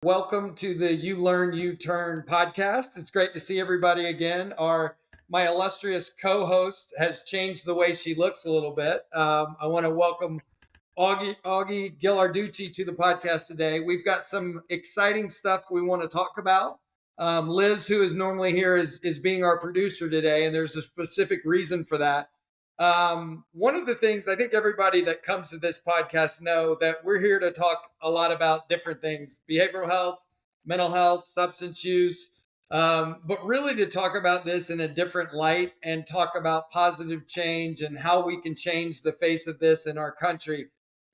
Welcome to the You Learn, You Turn podcast. It's great to see everybody again. My illustrious co-host has changed the way she looks a little bit. I want to welcome Augie Ghilarducci to the podcast today. We've got some exciting stuff we want to talk about. Liz, who is normally here, is being our producer today, and there's a specific reason for that. One of the things I think everybody that comes to this podcast know that we're here to talk a lot about different things: behavioral health, mental health, substance use, but really to talk about this in a different light and talk about positive change and how we can change the face of this in our country.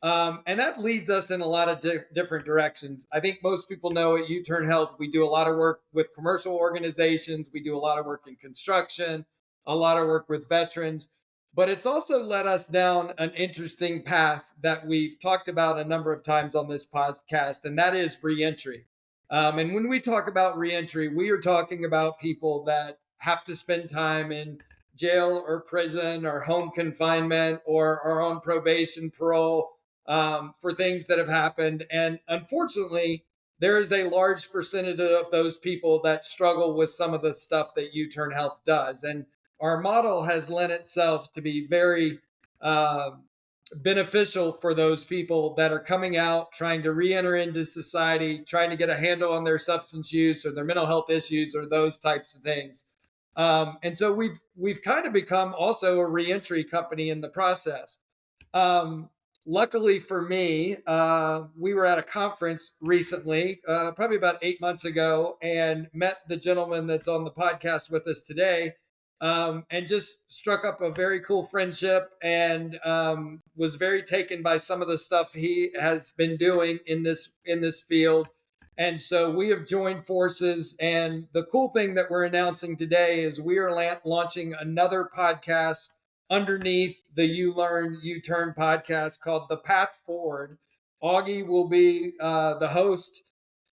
And that leads us in a lot of different directions. I think most people know at Youturn Health, we do a lot of work with commercial organizations. We do a lot of work in construction, a lot of work with veterans, but it's also led us down an interesting path that we've talked about a number of times on this podcast, and that is reentry. And when we talk about reentry, we are talking about people that have to spend time in jail or prison or home confinement or are on probation, parole, for things that have happened. And unfortunately, there is a large percentage of those people that struggle with some of the stuff that Youturn Health does. And our model has lent itself to be very uh, beneficial for those people that are coming out, trying to re-enter into society, trying to get a handle on their substance use or their mental health issues or those types of things. And so we've kind of become also a reentry company in the process. Um, Luckily for me, we were at a conference recently, probably about 8 months ago, and met the gentleman that's on the podcast with us today, and just struck up a very cool friendship and was very taken by some of the stuff he has been doing in this field. And so we have joined forces. And the cool thing that we're announcing today is we are launching another podcast underneath the You Learn, You Turn podcast called The Path Forward. Augie will be the host,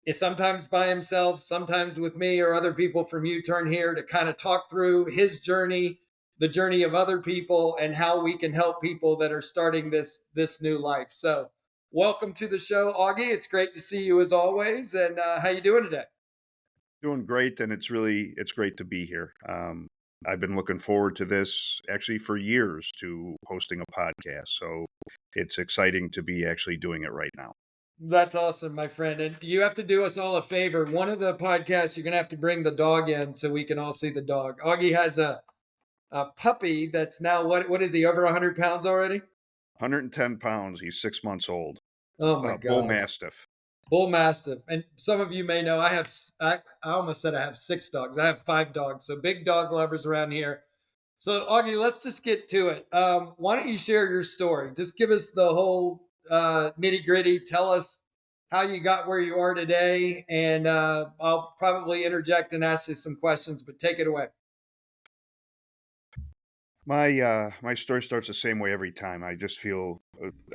is sometimes by himself, sometimes with me or other people from Youturn here to kind of talk through his journey, the journey of other people, and how we can help people that are starting this new life. So, welcome to the show, Augie. It's great to see you as always. And how you doing today? Doing great, and it's great to be here. I've been looking forward to this actually for years to hosting a podcast, so it's exciting to be actually doing it right now. That's awesome, my friend. And you have to do us all a favor. One of the podcasts, you're going to have to bring the dog in so we can all see the dog. Augie has a puppy that's now, what is he, over 100 pounds already? 110 pounds. He's 6 months old. Oh my Bull God. Mastiff. Bull Mastiff. And some of you may know I almost said I have six dogs. I have five dogs. So big dog lovers around here. So Augie, let's just get to it. Why don't you share your story? Just give us the whole nitty gritty. Tell us how you got where you are today. And I'll probably interject and ask you some questions, but take it away. My story starts the same way every time. I just feel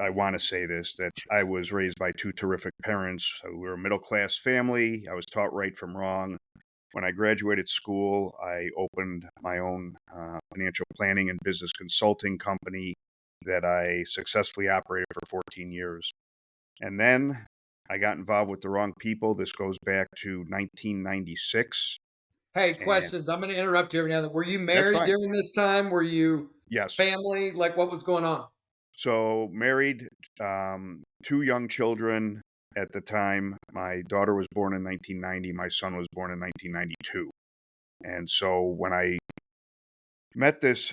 I want to say this that I was raised by two terrific parents. We were a middle class family. I was taught right from wrong. When I graduated school, I opened my own financial planning and business consulting company that I successfully operated for 14 years. And then I got involved with the wrong people. This goes back to 1996. Hey, And questions. I'm going to interrupt you every now and then. Were you that's married fine. during this time? Were you Yes. family? Like, what was going on? So, married, two young children at the time. My daughter was born in 1990. My son was born in 1992. And so, when I met this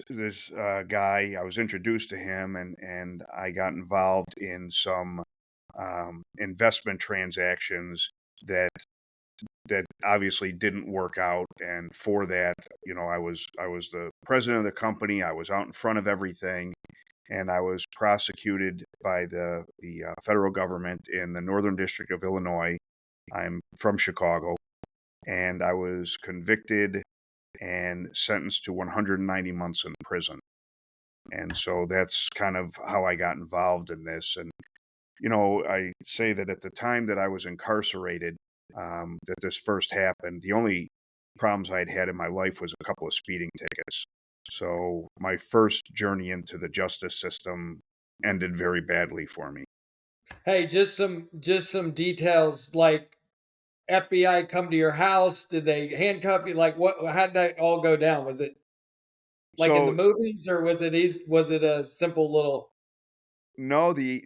guy. I was introduced to him, and I got involved in some investment transactions that obviously didn't work out. And for that, I was the president of the company. I was out in front of everything, and I was prosecuted by the federal government in the Northern District of Illinois. I'm from Chicago, and I was convicted and sentenced to 190 months in prison. And so that's kind of how I got involved in this. And, I say that at the time that I was incarcerated, that this first happened, the only problems I'd had in my life was a couple of speeding tickets. So my first journey into the justice system ended very badly for me. Hey, just some details like FBI come to your house? Did they handcuff you? Like what? How did that all go down? Was it like in the So movies, or was it easy? Was it a simple little? no, the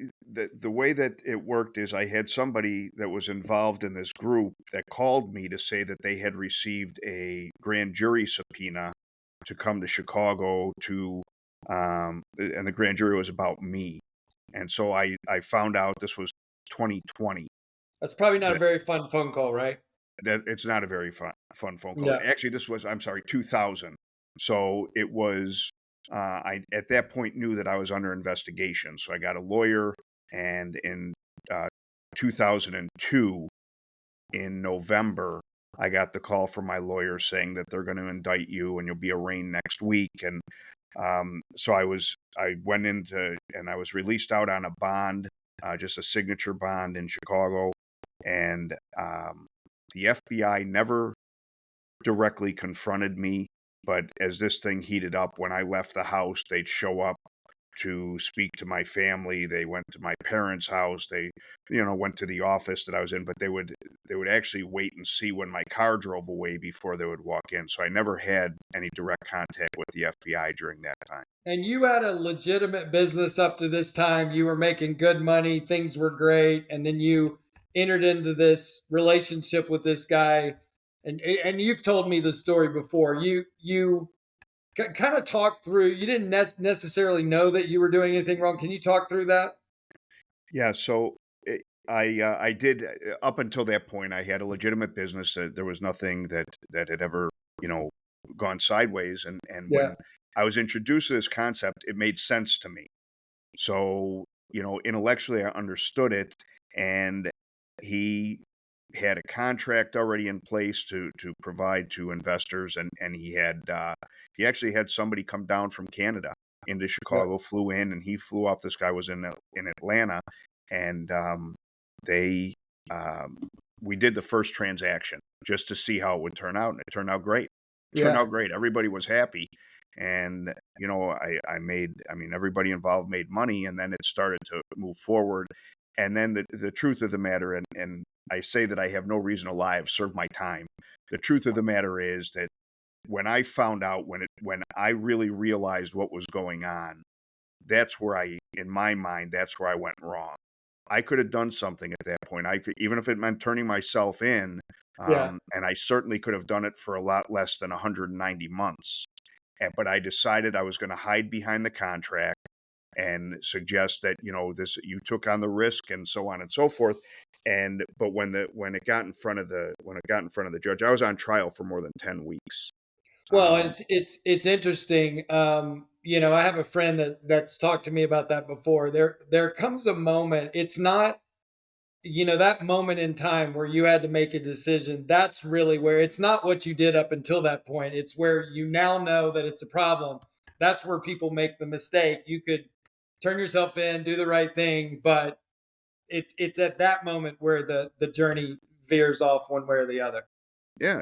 way that it worked is I had somebody that was involved in this group that called me to say that they had received a grand jury subpoena to come to Chicago to, and the grand jury was about me. And so I found out this was 2020. That's probably not a That very fun phone call, right? that it's not a very fun phone call. Yeah. Actually, this was, I'm sorry, 2000. So it was, I at that point knew that I was under investigation. So I got a lawyer, and in uh, 2002, in November, I got the call from my lawyer saying that they're going to indict you and you'll be arraigned next week. And so I went into, and I was released out on a bond, just a signature bond in Chicago. And the FBI never directly confronted me, but as this thing heated up, when I left the house, they'd show up to speak to my family. They went to my parents' house. They, went to the office that I was in, but they would actually wait and see when my car drove away before they would walk in. So I never had any direct contact with the FBI during that time. And you had a legitimate business up to this time. You were making good money. Things were great, and then you entered into this relationship with this guy. And you've told me the story before. You kind of talked through. You didn't necessarily know that you were doing anything wrong. Can you talk through that? Yeah, so I did, up until that point. I had a legitimate business. There was nothing that had ever, you know gone sideways. And Yeah. when I was introduced to this concept, it made sense to me. So, intellectually, I understood it, and he had a contract already in place to provide to investors, and he actually had somebody come down from Canada into Yeah. Chicago, flew in, and he flew up. This guy was in Atlanta, and they um, we did the first transaction just to see how it would turn out, and it turned out great. Turned Yeah. out great. Everybody was happy, and I made. I mean, everybody involved made money, and then it started to move forward. And then the truth of the matter, and I say that I have no reason to lie. I've served my time. The truth of the matter is that when I found out, when I really realized what was going on, that's where in my mind, that's where I went wrong. I could have done something at that point. I could, even if it meant turning myself in, Yeah. and I certainly could have done it for a lot less than 190 months. But I decided I was going to hide behind the contract and suggest that, this, you took on the risk, and so on and so forth. And but when it got in front of the judge, I was on trial for more than 10 weeks. Well, and Um, it's interesting. I have a friend that's talked to me about that before. There comes a moment. It's not, that moment in time where you had to make a decision. That's really where it's not what you did up until that point. It's where you now know that it's a problem. That's where people make the mistake. You could turn yourself in, do the right thing, but it's at that moment where the journey veers off one way or the other. yeah,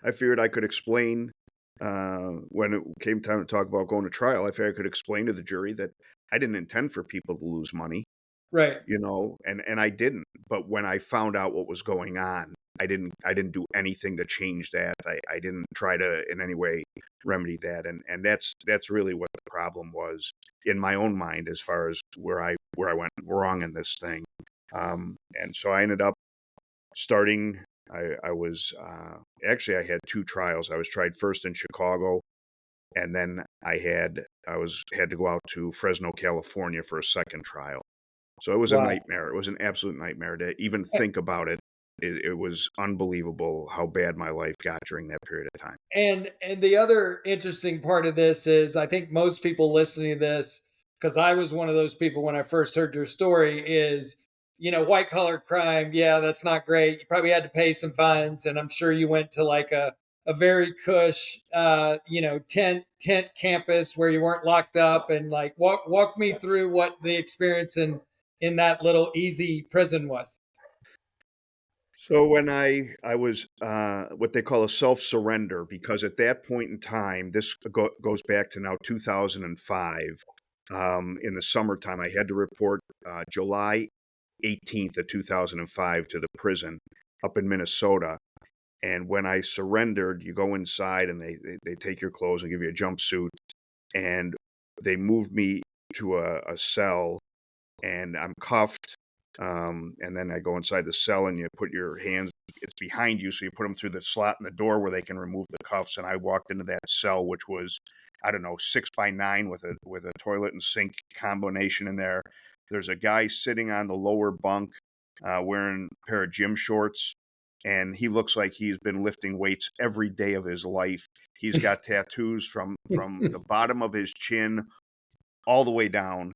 I figured I could explain, when it came time to talk about going to trial. I figured I could explain to the jury that I didn't intend for people to lose money. Right. And I didn't. But when I found out what was going on, I didn't do anything to change that. I didn't try to in any way remedy that. And that's really what the problem was in my own mind, as far as where I went wrong in this thing. And so I ended up starting. I was, actually, I had two trials. I was tried first in Chicago, and then I had to go out to Fresno, California, for a second trial. So it was a Wow. nightmare. It was an absolute nightmare to even think about it. It was unbelievable how bad my life got during that period of time. And the other interesting part of this is I think most people listening to this, because I was one of those people when I first heard your story, is white collar crime. Yeah, that's not great. You probably had to pay some fines, and I'm sure you went to like a very cush, tent campus where you weren't locked up, and like walk me through what the experience in that little easy prison was. So when I was, what they call a self surrender, because at that point in time, this goes back to now 2005. In the summertime, I had to report, July 18th of 2005, to the prison. up in Minnesota. And when I surrendered, you go inside and they take your clothes and give you a jumpsuit. And they moved me to a cell, and I'm cuffed. And then I go inside the cell, and you put your hands, it's behind you. So you put them through the slot in the door where they can remove the cuffs. And I walked into that cell, which was, I don't know, 6 by 9 with a toilet and sink combination in there. There's a guy sitting on the lower bunk, wearing a pair of gym shorts, and he looks like he's been lifting weights every day of his life. He's got tattoos from the bottom of his chin all the way down.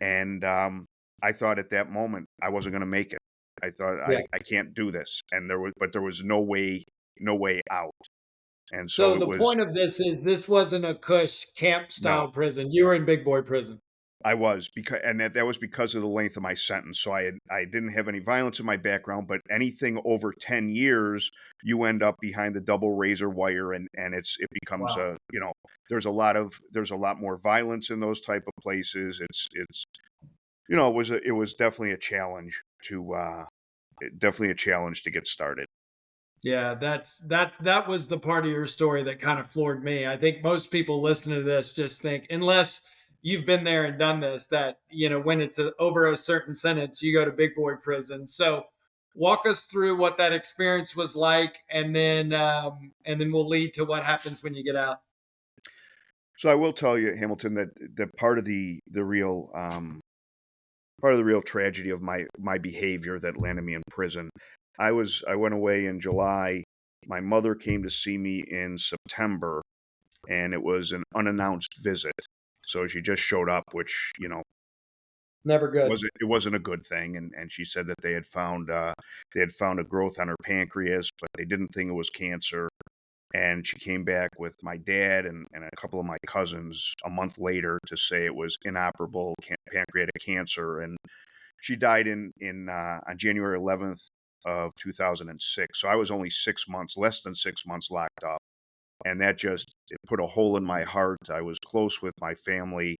And I thought at that moment I wasn't going to make it. I thought Yeah. I can't do this, and there was no way out. And so So it the was point of this wasn't a cush camp no. style prison. You were in big boy prison. I was because, and that was because of the length of my sentence. So I didn't have any violence in my background, but anything over 10 years, you end up behind the double razor wire, and it becomes Wow. a, there's a lot more violence in those type of places. It was definitely a challenge to get started. Yeah, that was the part of your story that kind of floored me. I think most people listening to this just think, unless you've been there and done this, that when it's over a certain sentence, you go to big boy prison. So walk us through what that experience was like, and then we'll lead to what happens when you get out. So I will tell you, Hamilton, that part of the real tragedy of my behavior that landed me in prison. I went away in July. My mother came to see me in September, and it was an unannounced visit. So she just showed up, which, Never good. it wasn't a good thing. And she said that they had found a growth on her pancreas, but they didn't think it was cancer. And she came back with my dad and a couple of my cousins a month later to say it was inoperable pancreatic cancer. And she died on January 11th of 2006. So I was only 6 months, less than 6 months locked up, and that just it put a hole in my heart. I was close with my family,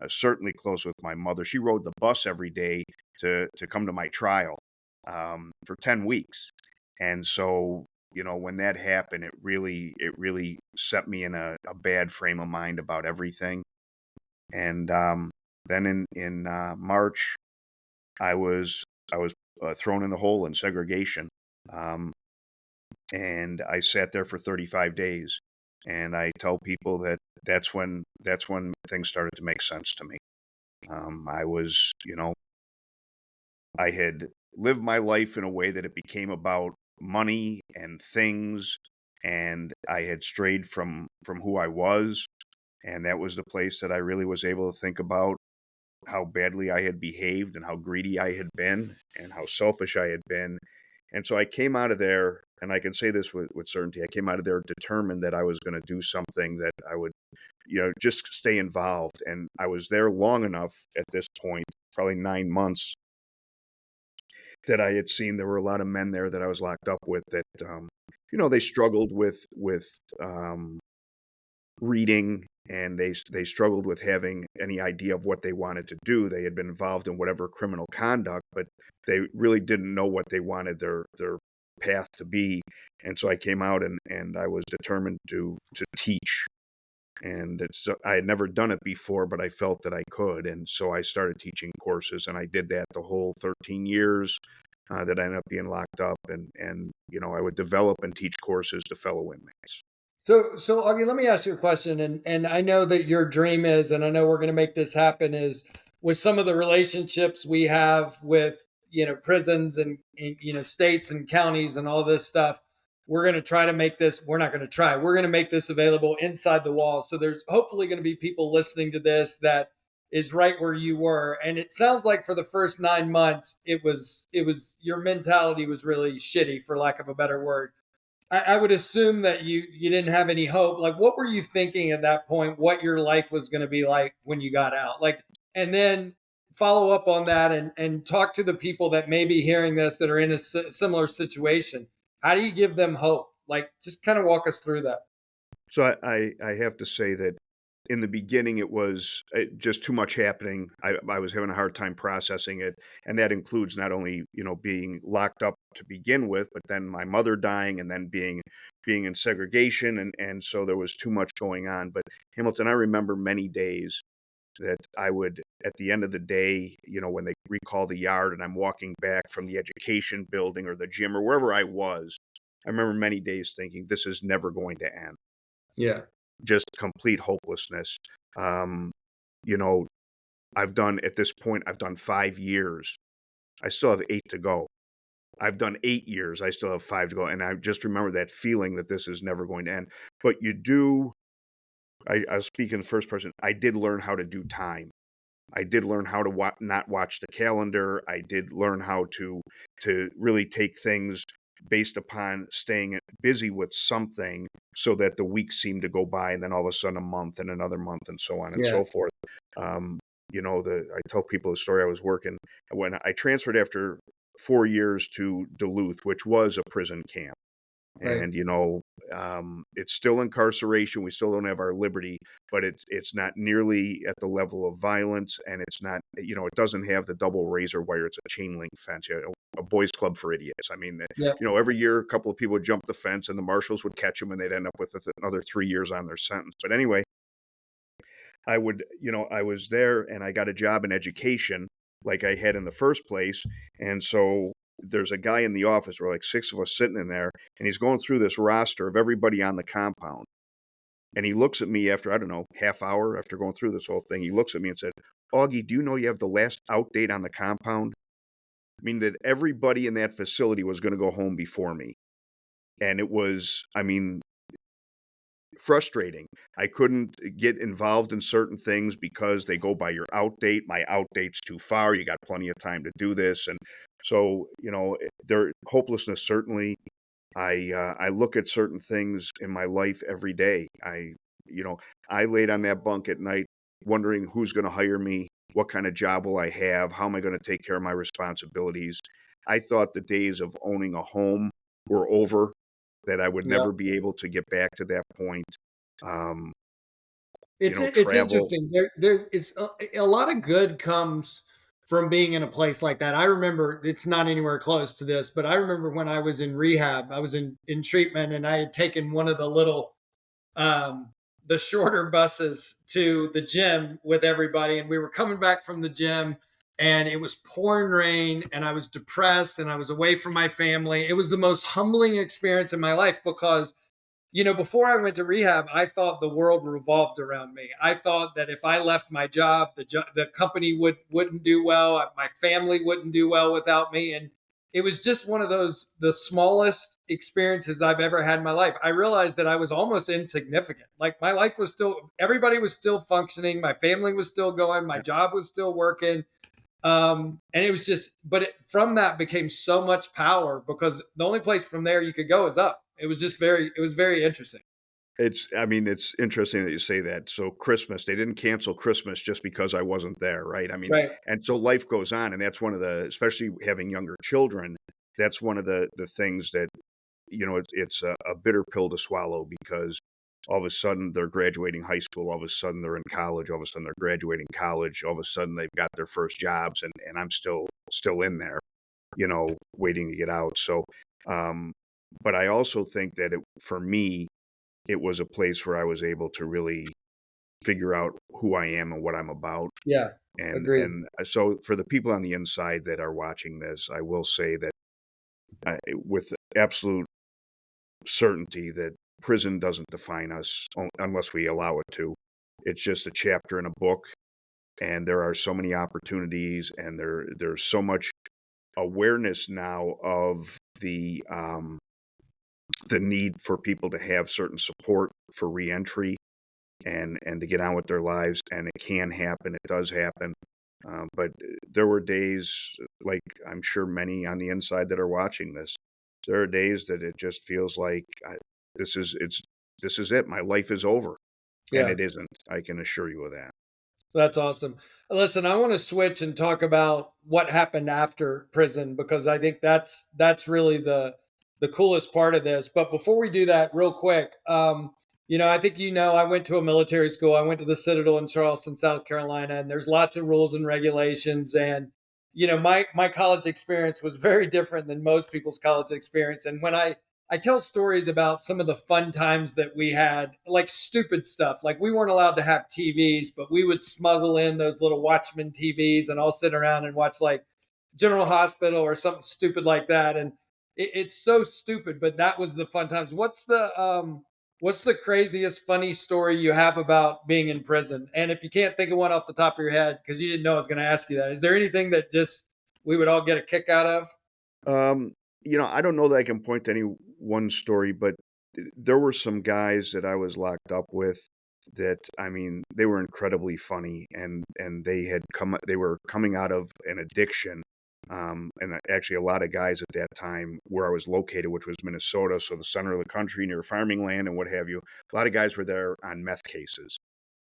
certainly close with my mother. She rode the bus every day to come to my trial, for 10 weeks, and so when that happened, it really set me in a bad frame of mind about everything. And then in March, I was thrown in the hole in segregation, um, and I sat there for 35 days. And I tell people that that's when things started to make sense to me. I was, I had lived my life in a way that it became about money and things, and I had strayed from who I was, and that was the place that I really was able to think about how badly I had behaved and how greedy I had been and how selfish I had been. And so I came out of there, and I can say this with certainty. I came out of there determined that I was going to do something that I would, just stay involved. And I was there long enough at this point, probably 9 months, that I had seen there were a lot of men there that I was locked up with that, they struggled with um, reading, and they struggled with having any idea of what they wanted to do. They had been involved in whatever criminal conduct, but they really didn't know what they wanted their path to be. And so I came out, and I was determined to teach. And I had never done it before, but I felt that I could. And so I started teaching courses, and I did that the whole 13 years that I ended up being locked up. And I would develop and teach courses to fellow inmates. So Augie, let me ask you a question, and I know that your dream is, and I know we're going to make this happen, is with some of the relationships we have with prisons and states and counties and all this stuff. We're going to try to make this. We're not going to try. We're going to make this available inside the walls. So there's hopefully going to be people listening to this that is right where you were, and it sounds like for the first 9 months, it was your mentality was really shitty, for lack of a better word. I would assume that you didn't have any hope. Like, what were you thinking at that point? What your life was going to be like when you got out? Like, and then follow up on that and talk to the people that may be hearing this that are in a similar situation. How do you give them hope? Like, just kind of walk us through that. So I have to say that in the beginning, it was just too much happening. I was having a hard time processing it. And that includes not only, being locked up to begin with, but then my mother dying and then being in segregation, and so there was too much going on. But Hamilton, I remember many days that I would, at the end of the day, when they recall the yard and I'm walking back from the education building or the gym or wherever I was, I remember many days thinking, this is never going to end. Yeah. Just complete hopelessness. Um, you know, at this point, I've done 5 years. I still have 8 to go. I've done 8 years. I still have 5 to go. And I just remember that feeling that this is never going to end. But I was speaking in the first person. I did learn how to do time. I did learn how to not watch the calendar. I did learn how to really take things based upon staying busy with something, so that the weeks seem to go by, and then all of a sudden a month and another month and so on and Yeah. so forth. Um, I tell people the story. I was working when I transferred after 4 years to Duluth, which was a prison camp. Right. And it's still incarceration. We still don't have our liberty, but it's not nearly at the level of violence, and it's not, it doesn't have the double razor wire. It's a chain link fence, a boys club for idiots. I mean, Yeah. every year a couple of people would jump the fence, and the marshals would catch them, and they'd end up with another 3 years on their sentence. But anyway, I was there, and I got a job in education like I had in the first place. And so there's a guy in the office, we're like 6 of us sitting in there, and he's going through this roster of everybody on the compound. And he looks at me after, I don't know, half hour after going through this whole thing. He looks at me and said, Augie, do you know you have the last out date on the compound? I mean, that everybody in that facility was going to go home before me. And it was, frustrating. I couldn't get involved in certain things because they go by your out date. My out date's too far. You got plenty of time to do this. And so, their hopelessness, certainly. I look at certain things in my life every day. I laid on that bunk at night wondering who's going to hire me, what kind of job will I have, how am I going to take care of my responsibilities. I thought the days of owning a home were over, that I would Yeah. never be able to get back to that point. Um, It's Travel. interesting. There is a lot of good comes from being in a place like that. I remember it's not anywhere close to this, but I remember when I was in rehab, I was in treatment, and I had taken one of the little um the shorter buses to the gym with everybody, and we were coming back from the gym, and it was pouring rain, and I was depressed, and I was away from my family. It was the most humbling experience in my life because before I went to rehab, I thought the world revolved around me. I thought that if I left my job, the company wouldn't do well, my family wouldn't do well without me, and it was just one of the smallest experiences I've ever had in my life. I realized that I was almost insignificant. Like my life was still, everybody was still functioning, my family was still going, my job was still working. And it was just, but from that became so much power because the only place from there you could go is up. It was very interesting. It's interesting that you say that. So Christmas, they didn't cancel Christmas just because I wasn't there, right? Right. And so life goes on, and that's one of especially having younger children, that's one of the things that, it's a bitter pill to swallow, because all of a sudden they're graduating high school, all of a sudden they're in college, all of a sudden they're graduating college, all of a sudden they've got their first jobs, and I'm still in there, waiting to get out. So, but I also think that for me, it was a place where I was able to really figure out who I am and what I'm about. Yeah. Agreed. And so for the people on the inside that are watching this, I will say that with absolute certainty, that prison doesn't define us unless we allow it to. It's just a chapter in a book, and there are so many opportunities, and there's so much awareness now of the need for people to have certain support for reentry, and to get on with their lives. And it can happen, it does happen. But there were days, like I'm sure many on the inside that are watching this, there are days that it just feels like this is it. My life is over, and Yeah. it isn't. I can assure you of that. That's awesome. Listen, I want to switch and talk about what happened after prison because I think that's really the coolest part of this. But before we do that, real quick, I think I went to a military school. I went to the Citadel in Charleston, South Carolina, and there's lots of rules and regulations. And my college experience was very different than most people's college experience. And when I tell stories about some of the fun times that we had, like stupid stuff, like we weren't allowed to have TVs, but we would smuggle in those little Watchmen TVs and all sit around and watch like General Hospital or something stupid like that. And it's so stupid, but that was the fun times. What's the craziest funny story you have about being in prison? And if you can't think of one off the top of your head, because you didn't know I was going to ask you that, is there anything that just we would all get a kick out of? Um, I don't know that I can point to any one story, but there were some guys that I was locked up with that, I mean, they were incredibly funny, and they were coming out of an addiction. And actually, a lot of guys at that time where I was located, which was Minnesota, so the center of the country near farming land and what have you, a lot of guys were there on meth cases.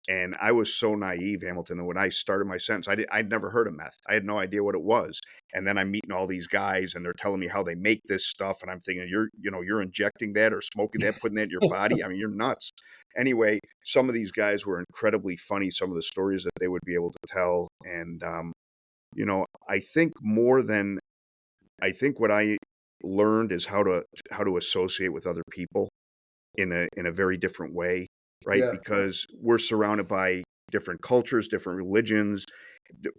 And I was so naive, Hamilton, that when I started my sentence, I'd never heard of meth. I had no idea what it was. And then I'm meeting all these guys and they're telling me how they make this stuff. And I'm thinking, you're injecting that or smoking that, putting that in your body. I mean, you're nuts. Anyway, some of these guys were incredibly funny, some of the stories that they would be able to tell. And, I think I think what I learned is how to associate with other people in a very different way, right? Yeah, Because we're surrounded by different cultures, different religions,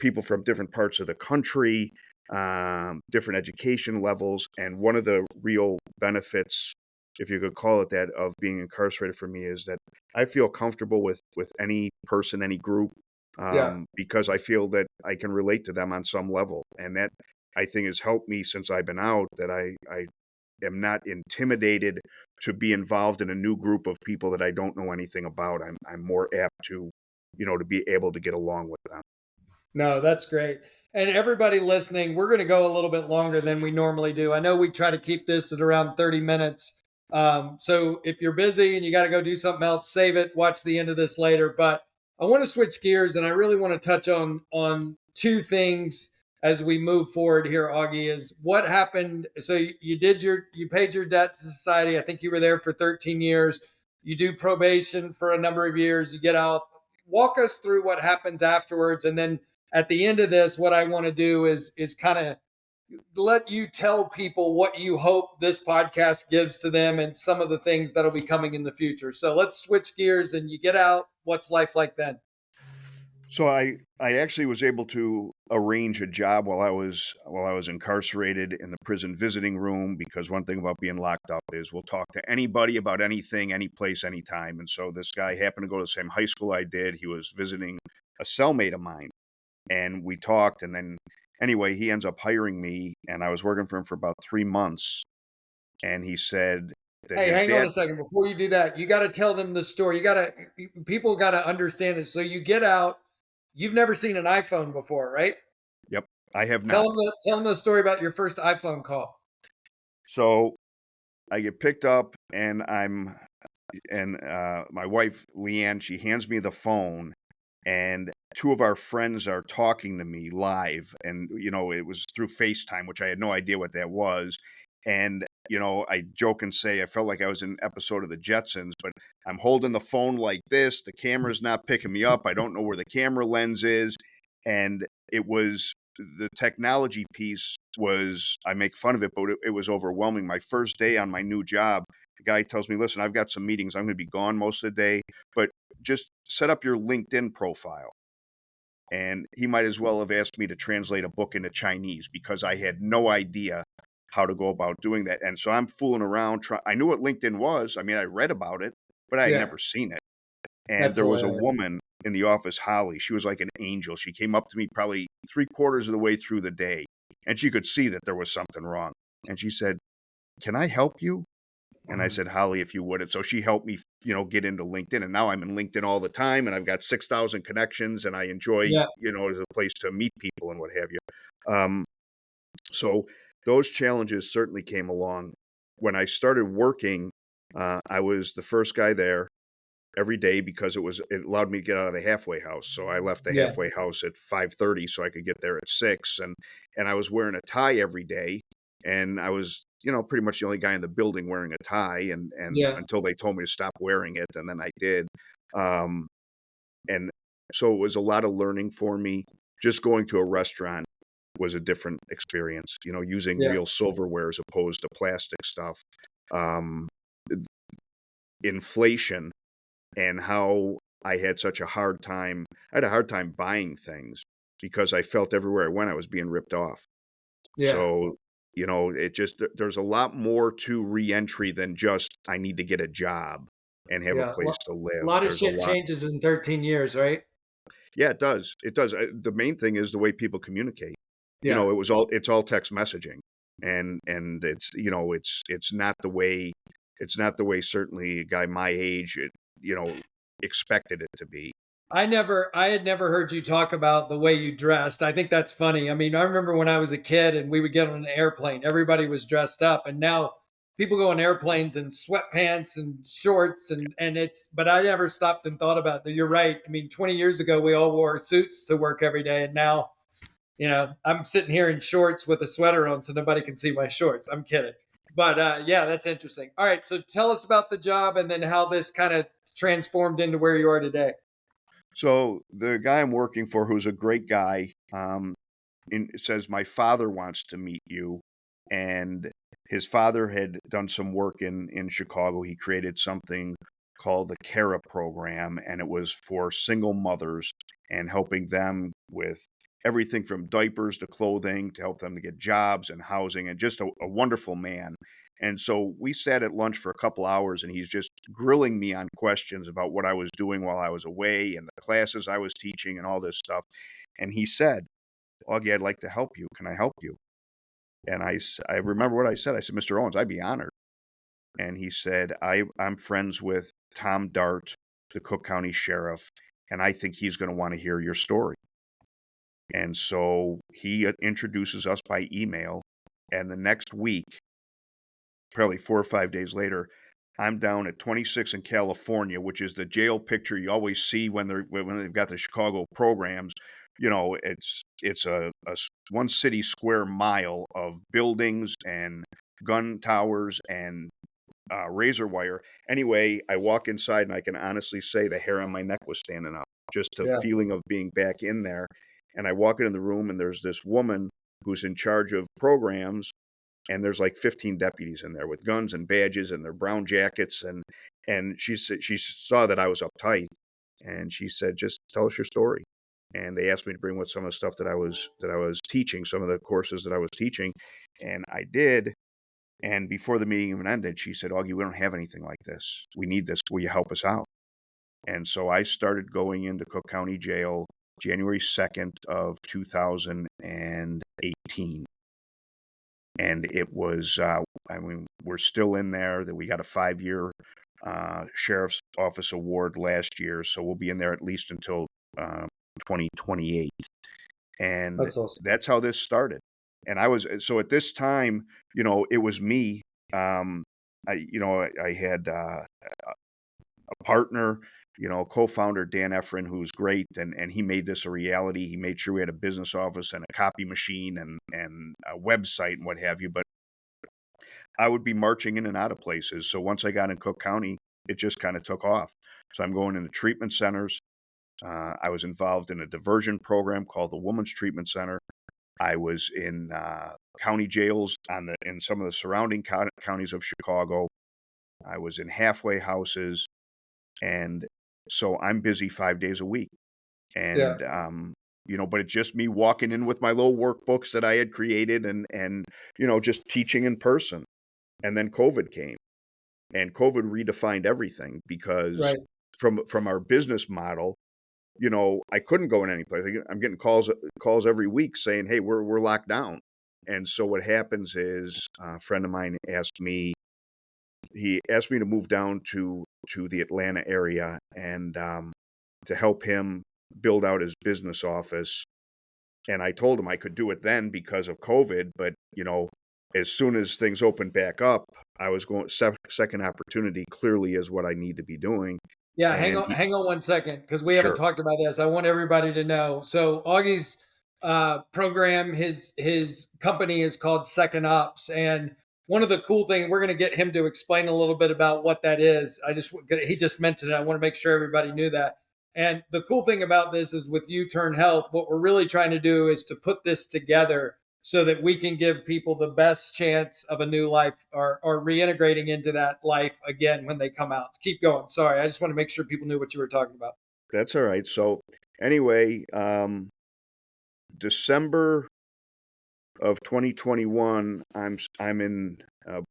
people from different parts of the country, different education levels, and one of the real benefits, if you could call it that, of being incarcerated for me is that I feel comfortable with any person, any group, yeah. because I feel that I can relate to them on some level, and that I think has helped me since I've been out. That I am not intimidated to be involved in a new group of people that I don't know anything about. I'm more apt to be able to get along with them. No, that's great. And everybody listening, we're going to go a little bit longer than we normally do. I know we try to keep this at around 30 minutes. So if you're busy and you got to go do something else, save it, watch the end of this later. But I want to switch gears and I really want to touch on two things as we move forward here, Augie, is what happened. So you paid your debt to society. I think you were there for 13 years. You do probation for a number of years, you get out. Walk us through what happens afterwards, and then at the end of this, what I want to do is kind of let you tell people what you hope this podcast gives to them and some of the things that'll be coming in the future. So let's switch gears and you get out. What's life like then? So I actually was able to arrange a job while I was incarcerated in the prison visiting room, because one thing about being locked up is we'll talk to anybody about anything, any place, anytime. And so this guy happened to go to the same high school I did. He was visiting a cellmate of mine, and we talked. And then anyway, he ends up hiring me, and I was working for him for about 3 months. And he said that Hey, his hang on dad. a second. Before you do that, you got to tell them the story. People got to understand this. So you get out. You've never seen an iPhone before, right? Yep, I have Tell not. them the story about your first iPhone call. So I get picked up, and my wife Leanne, she hands me the phone, and two of our friends are talking to me live, and it was through FaceTime, which I had no idea what that was. And I joke and say I felt like I was in an episode of the Jetsons, but I'm holding the phone like this, the camera's not picking me up, I don't know where the camera lens is. And it was the technology piece was, I make fun of it, but it was overwhelming. My first day on my new job, the guy tells me, listen, I've got some meetings, I'm going to be gone most of the day, but just set up your LinkedIn profile. And he might as well have asked me to translate a book into Chinese, because I had no idea how to go about doing that. And so I'm fooling around. I knew what LinkedIn was. I mean, I read about it, but I had Yeah, never seen it. And that's there was a hilarious. woman in the office, Holly. She was like an angel. She came up to me probably three-quarters of the way through the day, and she could see that there was something wrong. And she said, can I help you? And I said, Holly, if you would. And so she helped me, get into LinkedIn. And now I'm in LinkedIn all the time, and I've got 6,000 connections, and I enjoy, Yeah, as a place to meet people and what have you. Um, so those challenges certainly came along. When I started working, I was the first guy there every day, because it allowed me to get out of the halfway house. So I left the yeah, halfway house at 5:30 so I could get there at 6. And I was wearing a tie every day, and I was, pretty much the only guy in the building wearing a tie, and yeah, until they told me to stop wearing it, and then I did. Um, and so it was a lot of learning for me, just going to a restaurant. was a different experience. Using Yeah. real silverware as opposed to plastic stuff. Um, Inflation and how I had such a hard time. I had a hard time buying things because I felt everywhere I went I was being ripped off. Yeah. So, it just there's a lot more to reentry than just I need to get a job and have a Yeah. place to A live. lot of There's a shit lot. changes in 13 years, right? Yeah, it does. It does. The main thing is the way people communicate. Yeah. It's all text messaging, and it's not the way certainly a guy my age you know expected it to be. I had never heard you talk about the way you dressed. I think that's funny. I mean, I remember when I was a kid and we would get on an airplane, everybody was dressed up, and now people go on airplanes in sweatpants and shorts but I never stopped and thought about that. You're right. I mean, 20 years ago we all wore suits to work every day, and now, I'm sitting here in shorts with a sweater on so nobody can see my shorts. I'm kidding. But yeah, that's interesting. All right, so tell us about the job and then how this kind of transformed into where you are today. So the guy I'm working for, who's a great guy, says my father wants to meet you, and his father had done some work in Chicago. He created something called the CARA program, and it was for single mothers and helping them with everything from diapers to clothing to help them to get jobs and housing, and just a wonderful man. And so we sat at lunch for a couple hours, and he's just grilling me on questions about what I was doing while I was away and the classes I was teaching and all this stuff. And he said, Augie, I'd like to help you. Can I help you? And I remember what I said. I said, Mr. Owens, I'd be honored. And he said, I'm friends with Tom Dart, the Cook County Sheriff, and I think he's going to want to hear your story. And so he introduces us by email. And the next week, probably 4 or 5 days later, I'm down at 26 in California, which is the jail picture you always see when they've got the Chicago programs. It's a 1 city square mile of buildings and gun towers and razor wire. Anyway, I walk inside and I can honestly say the hair on my neck was standing up, just the Yeah. feeling of being back in there. And I walk into the room and there's this woman who's in charge of programs, and there's like 15 deputies in there with guns and badges and their brown jackets, and she said she saw that I was uptight, and she said, just tell us your story. And they asked me to bring with some of the stuff that I was teaching, some of the courses that I was teaching, and I did. And before the meeting even ended, she said, Augie, we don't have anything like this. We need this. Will you help us out? And so I started going into Cook County Jail January 2nd of 2018. And it was, we're still in there. That we got a 5-year sheriff's office award last year, so we'll be in there at least until 2028. And That's awesome. that's how this started. And I was so at this time, it was me. I had a partner, co-founder Dan Efren, who's great, and he made this a reality. He made sure we had a business office and a copy machine and a website and what have you. But I would be marching in and out of places. So once I got in Cook County, it just kind of took off. So I'm going into treatment centers. I was involved in a diversion program called the Women's Treatment Center. I was in county jails in some of the surrounding counties of Chicago. I was in halfway houses, and so I'm busy 5 days a week. Yeah. And but it's just me walking in with my little workbooks that I had created, and just teaching in person. And then COVID came, and COVID redefined everything because Right. from our business model, I couldn't go in any place. I'm getting calls every week saying, "Hey, we're locked down." And so what happens is a friend of mine he asked me to move down to the Atlanta area and to help him build out his business office. And I told him I could do it then because of COVID, but as soon as things opened back up, I was going second opportunity clearly is what I need to be doing. Yeah, And hang on 1 second because we haven't sure, talked about this. I want everybody to know. So Augie's program, his company is called Second Ops, and one of the cool things we're going to get him to explain a little bit about what that is. He just mentioned it. I want to make sure everybody knew that. And the cool thing about this is with Youturn Health, what we're really trying to do is to put this together so that we can give people the best chance of a new life, or reintegrating into that life again when they come out. Keep going. Sorry, I just want to make sure people knew what you were talking about. That's all right. So anyway, December of 2021, I'm in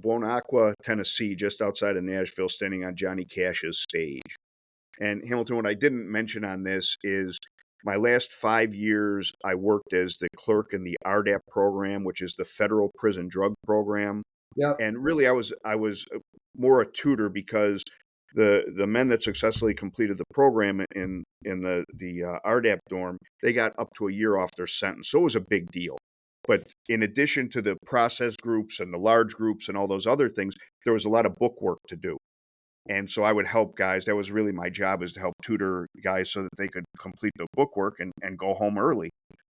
Aqua, Tennessee, just outside of Nashville, standing on Johnny Cash's stage. And Hamilton, what I didn't mention on this is my last 5 years, I worked as the clerk in the RDAP program, which is the Federal Prison Drug Program. Yep. And really, I was more a tutor because the men that successfully completed the program in the RDAP dorm, they got up to a year off their sentence, so it was a big deal. But in addition to the process groups and the large groups and all those other things, there was a lot of book work to do. And so I would help guys. That was really my job, is to help tutor guys so that they could complete the book work and go home early.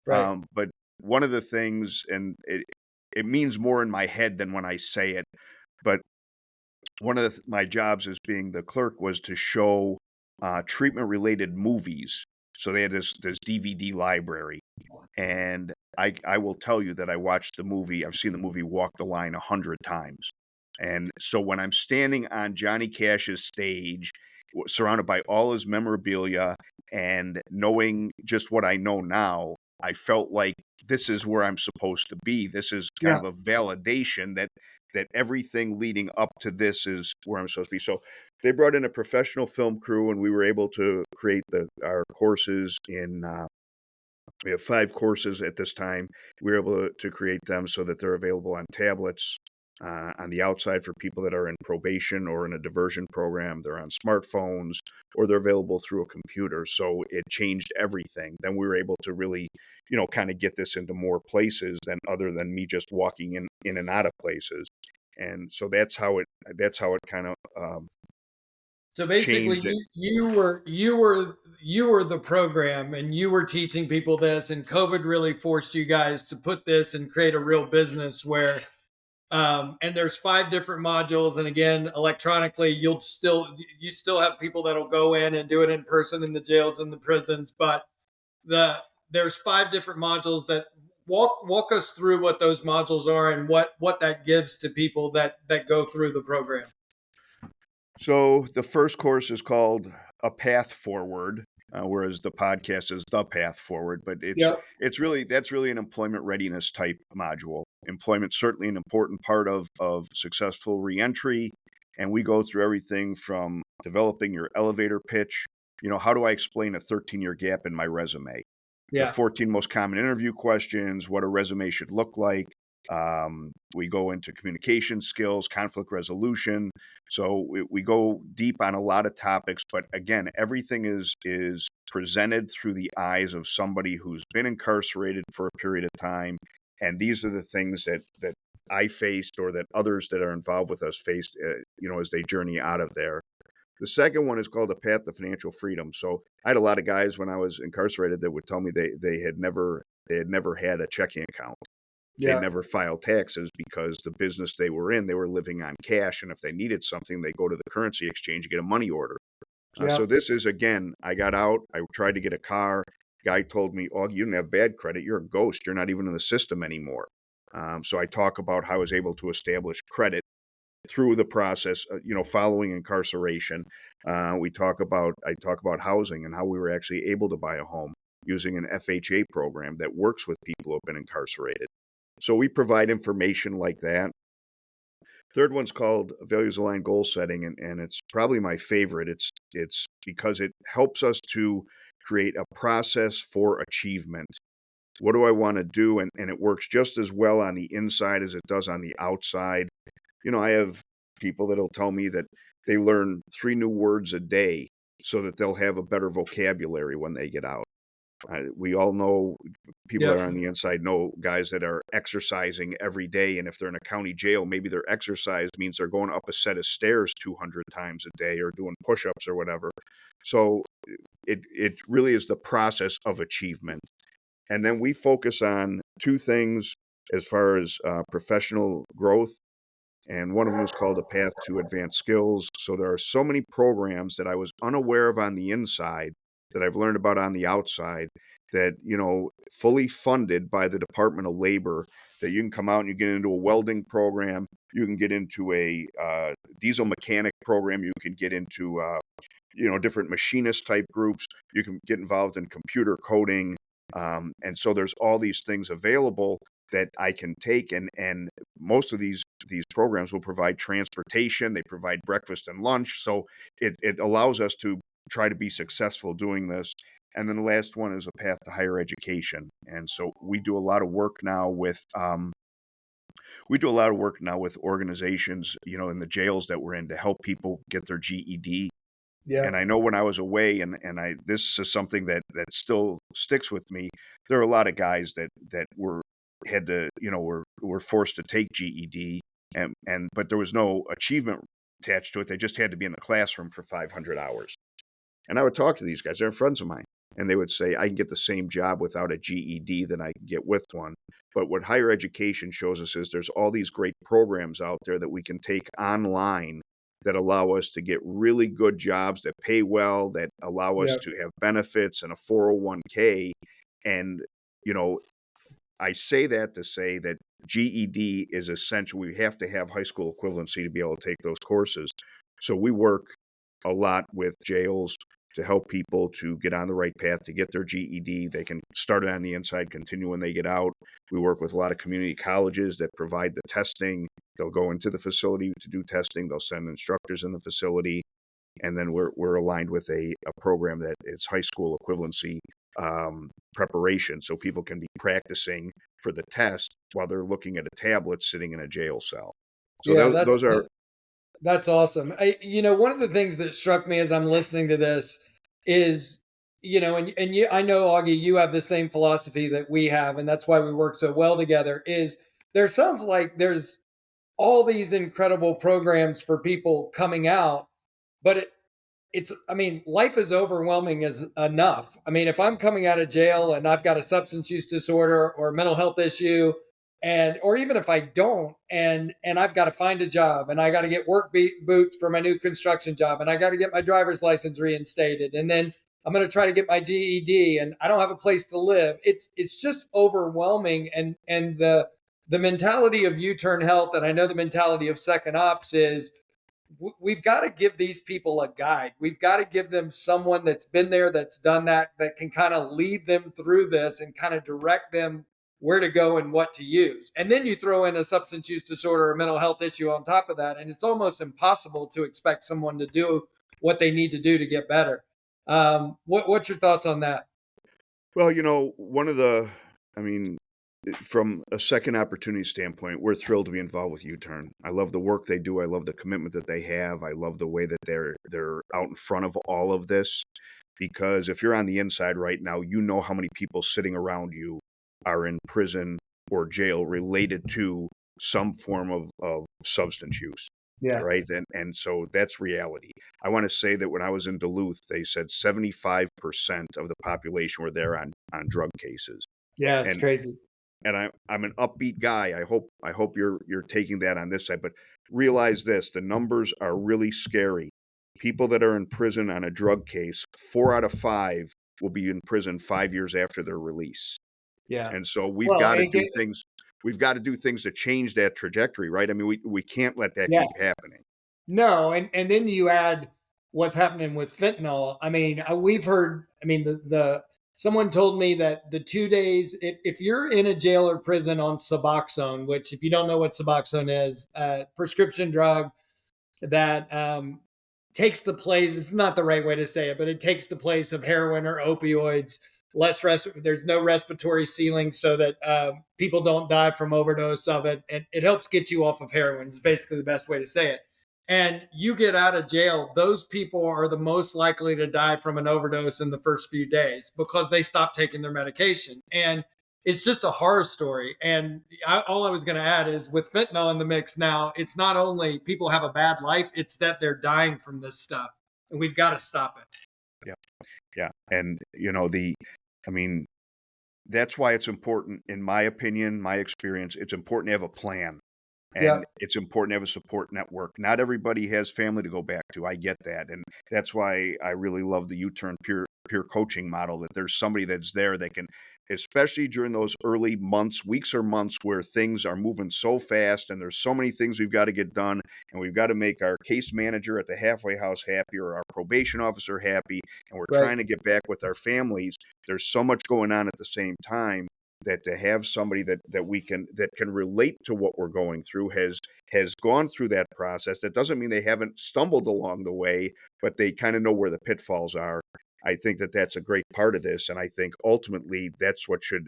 Right. But one of the things, and it means more in my head than when I say it, but one of my jobs as being the clerk was to show treatment related movies. So they had this DVD library. And I will tell you that I've seen the movie Walk the Line 100 times. And so when I'm standing on Johnny Cash's stage, surrounded by all his memorabilia and knowing just what I know now, I felt like this is where I'm supposed to be. This is kind Yeah. of a validation that everything leading up to this is where I'm supposed to be. So they brought in a professional film crew, and we were able to create our courses in. We have 5 courses at this time. We were able to create them so that they're available on tablets, on the outside for people that are in probation or in a diversion program. They're on smartphones, or they're available through a computer. So it changed everything. Then we were able to really, kind of get this into more places than other than me just walking in and out of places. And so that's how it kind of So basically, changed it. you were the program, and you were teaching people this, and COVID really forced you guys to put this and create a real business where, and there's 5 different modules, and again, electronically, you still have people that'll go in and do it in person in the jails and the prisons, but there's 5 different modules that walk us through what those modules are and what that gives to people that go through the program. So the first course is called A Path Forward, whereas the podcast is The Path Forward. But Yep. that's really an employment readiness type module. Employment's certainly an important part of successful reentry, and we go through everything from developing your elevator pitch. How do I explain a 13-year gap in my resume? The Yeah. 14 most common interview questions, what a resume should look like. We go into communication skills, conflict resolution. So we go deep on a lot of topics, but again, everything is presented through the eyes of somebody who's been incarcerated for a period of time, and these are the things that I faced, or that others that are involved with us faced, as they journey out of there. The second one is called A Path to Financial Freedom. So I had a lot of guys when I was incarcerated that would tell me they had never had a checking account. They Yeah. never filed taxes because the business they were in, they were living on cash. And if they needed something, they go to the currency exchange and get a money order. Yeah. So this is, again, I got out, I tried to get a car. Guy told me, "Oh, you didn't have bad credit. You're a ghost. You're not even in the system anymore." So I talk about how I was able to establish credit through the process, following incarceration. I talk about housing and how we were actually able to buy a home using an FHA program that works with people who have been incarcerated. So we provide information like that. Third one's called values aligned goal setting, and it's probably my favorite. It's because it helps us to create a process for achievement. What do I want to do? And it works just as well on the inside as it does on the outside. I have people that'll tell me that they learn 3 new words a day so that they'll have a better vocabulary when they get out. We all know, people that Yep. are on the inside know guys that are exercising every day. And if they're in a county jail, maybe their exercise means they're going up a set of stairs 200 times a day or doing push ups or whatever. So it really is the process of achievement. And then we focus on 2 things as far as professional growth. And one of them is called A Path to Advanced Skills. So there are so many programs that I was unaware of on the inside that I've learned about on the outside that, fully funded by the Department of Labor, that you can come out and you get into a welding program, you can get into a diesel mechanic program, you can get into, different machinist type groups, you can get involved in computer coding. And so there's all these things available that I can take, and most of these programs will provide transportation, they provide breakfast and lunch, so it allows us to try to be successful doing this. And then the last one is a path to higher education. And so we do a lot of work now with organizations, in the jails that we're in, to help people get their GED. Yeah. And I know when I was away, and this is something that still sticks with me. There are a lot of guys that were forced to take GED, and but there was no achievement attached to it. They just had to be in the classroom for 500 hours. And I would talk to these guys; they're friends of mine, and they would say, "I can get the same job without a GED than I can get with one." But what higher education shows us is there's all these great programs out there that we can take online that allow us to get really good jobs that pay well, that allow us Yeah. to have benefits and a 401k. And, you know, I say that to say that GED is essential. We have to have high school equivalency to be able to take those courses. So we work a lot with jails to help people to get on the right path to get their GED. They can start it on the inside, continue when they get out. We work with a lot of community colleges that provide the testing. They'll go into the facility to do testing. They'll send instructors in the facility. And then we're aligned with a program that is high school equivalency preparation, so people can be practicing for the test while they're looking at a tablet sitting in a jail cell. So Yeah, those are. that's awesome. One of the things that struck me as I'm listening to this is, I know, Augie, you have the same philosophy that we have, and that's why we work so well together. Is there sounds like there's all these incredible programs for people coming out, but life is overwhelming as enough. I mean, if I'm coming out of jail and I've got a substance use disorder or a mental health issue, and or even if I don't, and I've got to find a job, and I got to get boots for my new construction job, and I got to get my driver's license reinstated, and then I'm going to try to get my GED, and I don't have a place to live. It's just overwhelming, and the mentality of Youturn Health, and I know the mentality of Second Ops is, we've got to give these people a guide. We've got to give them someone that's been there, that's done that, that can kind of lead them through this and kind of direct them where to go and what to use. And then you throw in a substance use disorder or mental health issue on top of that, and it's almost impossible to expect someone to do what they need to do to get better. What's your thoughts on that? Well, I mean, from a second opportunity standpoint, we're thrilled to be involved with Youturn. I love the work they do. I love the commitment that they have. I love the way that they're out in front of all of this. Because if you're on the inside right now, you know how many people sitting around you are in prison or jail related to some form of substance use. Yeah. Right. And so that's reality. I want to say that when I was in Duluth, they said 75% of the population were there on drug cases. Yeah, it's And crazy. I'm an upbeat guy. I hope you're taking that on this side, but realize this: the numbers are really scary. People that are in prison on a drug case, 4 out of 5 will be in prison 5 years after their release. Yeah. And so we've Well, got to do things. We've got to do things to change that trajectory, right? I mean, we can't let that yeah. keep happening. No, and then you add what's happening with fentanyl. I mean, we've heard. I mean, the someone told me that the 2 days, if you're in a jail or prison on Suboxone, which if you don't know what Suboxone is, prescription drug that takes the place. It's not the right way to say it, but it takes the place of heroin or opioids. There's no respiratory ceiling, so that people don't die from overdose of it. And it helps get you off of heroin. Is basically the best way to say it. And you get out of jail, those people are the most likely to die from an overdose in the first few days because they stop taking their medication. And it's just a horror story. And all I was going to add is, with fentanyl in the mix now, it's not only people have a bad life, it's that they're dying from this stuff. And we've got to stop it. Yeah, yeah, and I mean, that's why it's important, in my opinion, my experience. It's important to have a plan. Yeah. And it's important to have a support network. Not everybody has family to go back to. I get that. And that's why I really love the Youturn peer coaching model, that there's somebody that's there that can, especially during those early months, weeks or months where things are moving so fast and there's so many things we've got to get done, and we've got to make our case manager at the halfway house happy or our probation officer happy, and we're Right. trying to get back with our families. There's so much going on at the same time, that to have somebody that we can, that can relate to what we're going through, has gone through that process. That doesn't mean they haven't stumbled along the way, but they kind of know where the pitfalls are. I think that that's a great part of this, and I think ultimately that's what should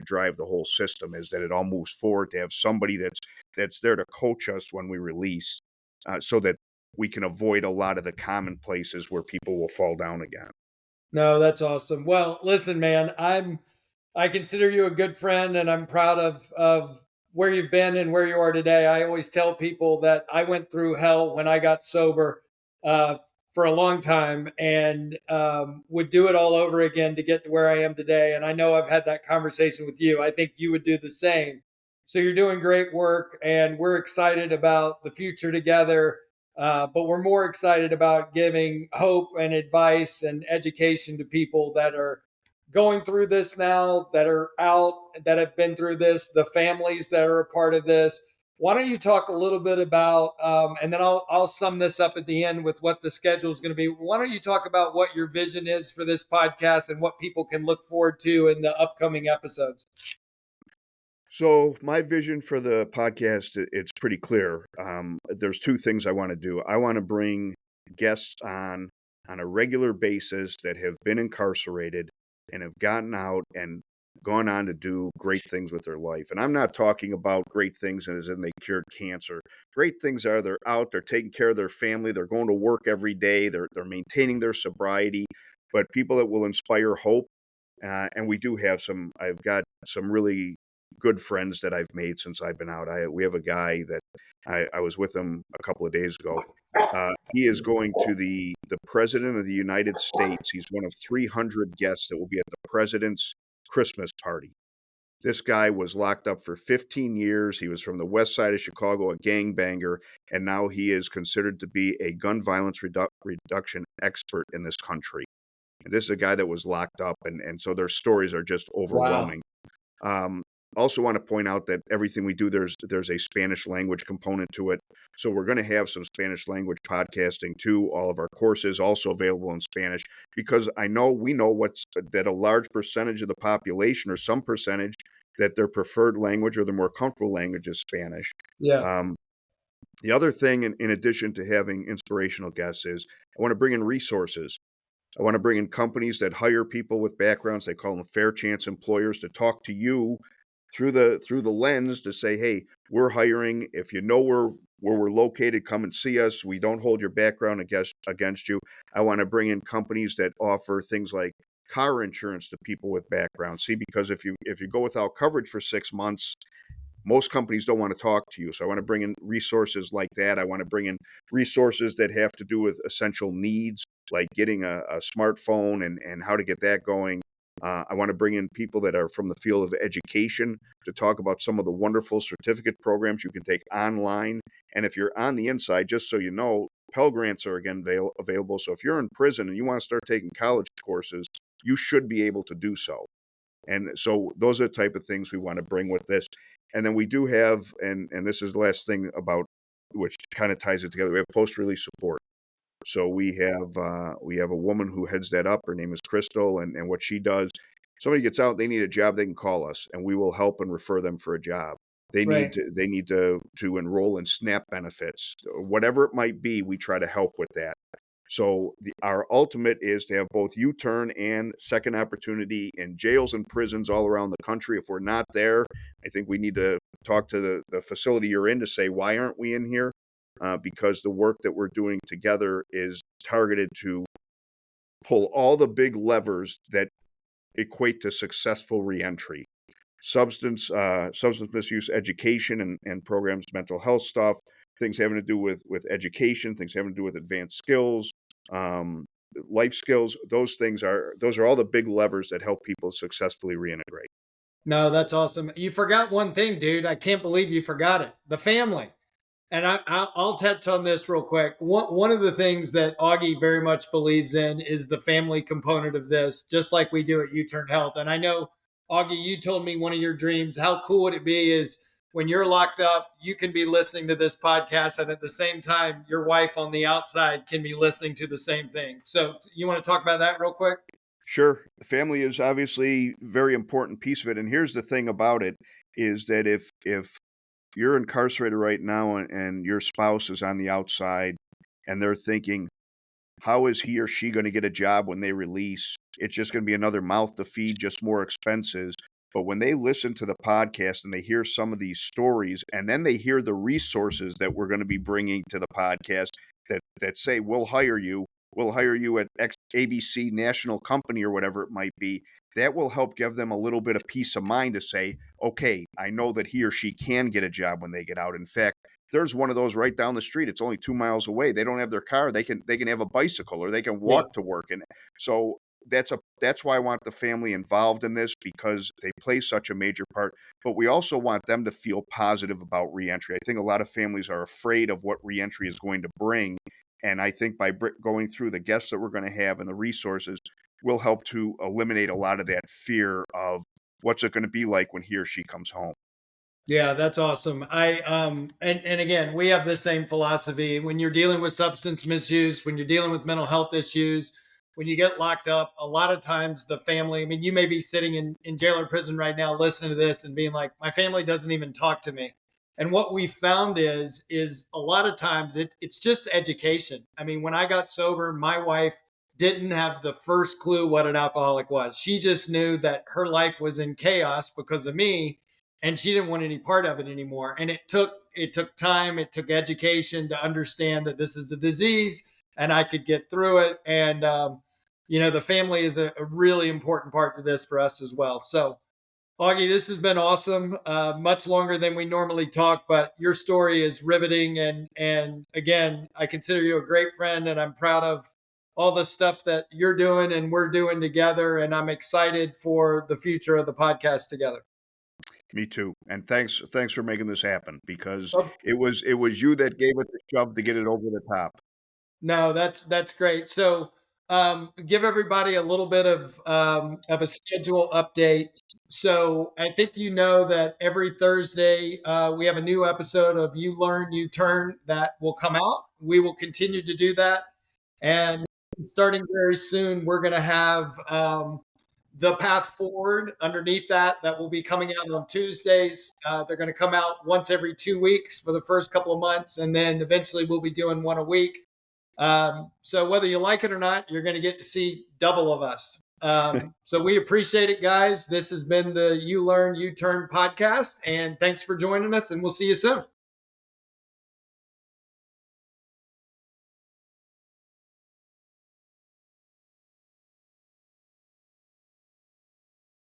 drive the whole system, is that it all moves forward, to have somebody that's there to coach us when we release, so that we can avoid a lot of the common places where people will fall down again. No, that's awesome. Well, listen, man, I consider you a good friend, and I'm proud of where you've been and where you are today. I always tell people that I went through hell when I got sober uh, for a long time, and would do it all over again to get to where I am today. And I know I've had that conversation with you. I think you would do the same. So you're doing great work, and we're excited about the future together. But we're more excited about giving hope and advice and education to people that are going through this now, that are out, that have been through this, the families that are a part of this. Why don't you talk a little bit about, and then I'll sum this up at the end with what the schedule is going to be. Why don't you talk about what your vision is for this podcast and what people can look forward to in the upcoming episodes? So my vision for the podcast, it's pretty clear. There's two things I want to do. I want to bring guests on a regular basis that have been incarcerated and have gotten out and gone on to do great things with their life. And I'm not talking about great things as in they cured cancer. Great things are they're out, they're taking care of their family, they're going to work every day, they're maintaining their sobriety, but people that will inspire hope. And we do have some. I've got some really good friends that I've made since I've been out. We have a guy that I was with him a couple of days ago. He is going to the president of the United States. He's one of 300 guests that will be at the president's Christmas party. This guy was locked up for 15 years. He was from the west side of Chicago, a gangbanger, and now he is considered to be a gun violence reduction expert in this country. And this is a guy that was locked up, and so their stories are just Wow. overwhelming. Um, Also want to point out that everything we do, there's a Spanish language component to it. So we're going to have some Spanish language podcasting too. All of our courses also available in Spanish, because we know what's that a large percentage of the population, or some percentage, that their preferred language or their more comfortable language is Spanish. Yeah. Um, the other thing, in addition to having inspirational guests, is I want to bring in resources. I want to bring in companies that hire people with backgrounds. They call them fair chance employers, to talk to you through the lens to say, hey, we're hiring. If you know where we're located, come and see us. We don't hold your background against you. I want to bring in companies that offer things like car insurance to people with backgrounds. See, because if you go without coverage for 6 months, most companies don't want to talk to you. So I want to bring in resources like that. I want to bring in resources that have to do with essential needs, like getting a smartphone and how to get that going. I want to bring in people that are from the field of education to talk about some of the wonderful certificate programs you can take online. And if you're on the inside, just so you know, Pell Grants are again available. So if you're in prison and you want to start taking college courses, you should be able to do so. And so those are the type of things we want to bring with this. And then we do have, and this is the last thing about, which kind of ties it together. We have post-release support. So we have a woman who heads that up. Her name is Crystal, and what she does, somebody gets out, they need a job, they can call us, and we will help and refer them for a job. Right. They need to enroll in SNAP benefits, whatever it might be. We try to help with that. So our ultimate is to have both U-turn and second opportunity in jails and prisons all around the country. If we're not there, I think we need to talk to the facility you're in to say, why aren't we in here? Because the work that we're doing together is targeted to pull all the big levers that equate to successful reentry. Substance misuse education and programs, mental health stuff, things having to do with education, things having to do with advanced skills, um, life skills. Those are all the big levers that help people successfully reintegrate. No, that's awesome. You forgot one thing, dude. I can't believe you forgot it. The family. And I'll touch on this real quick. One of the things that Augie very much believes in is the family component of this, just like we do at Youturn Health. And I know, Augie, you told me one of your dreams. How cool would it be is when you're locked up, you can be listening to this podcast, and at the same time, your wife on the outside can be listening to the same thing. So you want to talk about that real quick? Sure, family is obviously a very important piece of it. And here's the thing about it is that if you're incarcerated right now and your spouse is on the outside and they're thinking, how is he or she going to get a job when they release? It's just going to be another mouth to feed, just more expenses. But when they listen to the podcast and they hear some of these stories, and then they hear the resources that we're going to be bringing to the podcast that say, we'll hire you at X ABC national company or whatever it might be, that will help give them a little bit of peace of mind to say, okay, I know that he or she can get a job when they get out. In fact, there's one of those right down the street. It's only 2 miles away. They don't have their car. They can have a bicycle or they can Yeah. walk to work. And so that's why I want the family involved in this, because they play such a major part. But we also want them to feel positive about reentry. I think a lot of families are afraid of what reentry is going to bring. And I think by going through the guests that we're going to have and the resources, will help to eliminate a lot of that fear of what's it going to be like when he or she comes home. Yeah, that's awesome. And again, we have the same philosophy. When you're dealing with substance misuse, when you're dealing with mental health issues, when you get locked up, a lot of times the family, I mean, you may be sitting in jail or prison right now listening to this and being like, my family doesn't even talk to me. And what we found is a lot of times it's just education. I mean, when I got sober, my wife didn't have the first clue what an alcoholic was. She just knew that her life was in chaos because of me, and she didn't want any part of it anymore. And it took time, it took education to understand that this is the disease, and I could get through it. And the family is a really important part to this for us as well. So, Augie, this has been awesome. Much longer than we normally talk, but your story is riveting. And again, I consider you a great friend, and I'm proud of all the stuff that you're doing and we're doing together. And I'm excited for the future of the podcast together. Me too. And thanks for making this happen, because Of it was you that gave it the shove to get it over the top. No, that's great. So, give everybody a little bit of a schedule update. So, I think you know that every Thursday we have a new episode of You Learn, You Turn that will come out. We will continue to do that, and starting very soon, we're going to have the path forward underneath that will be coming out on Tuesdays. They're going to come out once every 2 weeks for the first couple of months, and then eventually we'll be doing one a week. So whether you like it or not, you're going to get to see double of us. So we appreciate it, guys. This has been the You Learn, You Turn podcast, and thanks for joining us, and we'll see you soon.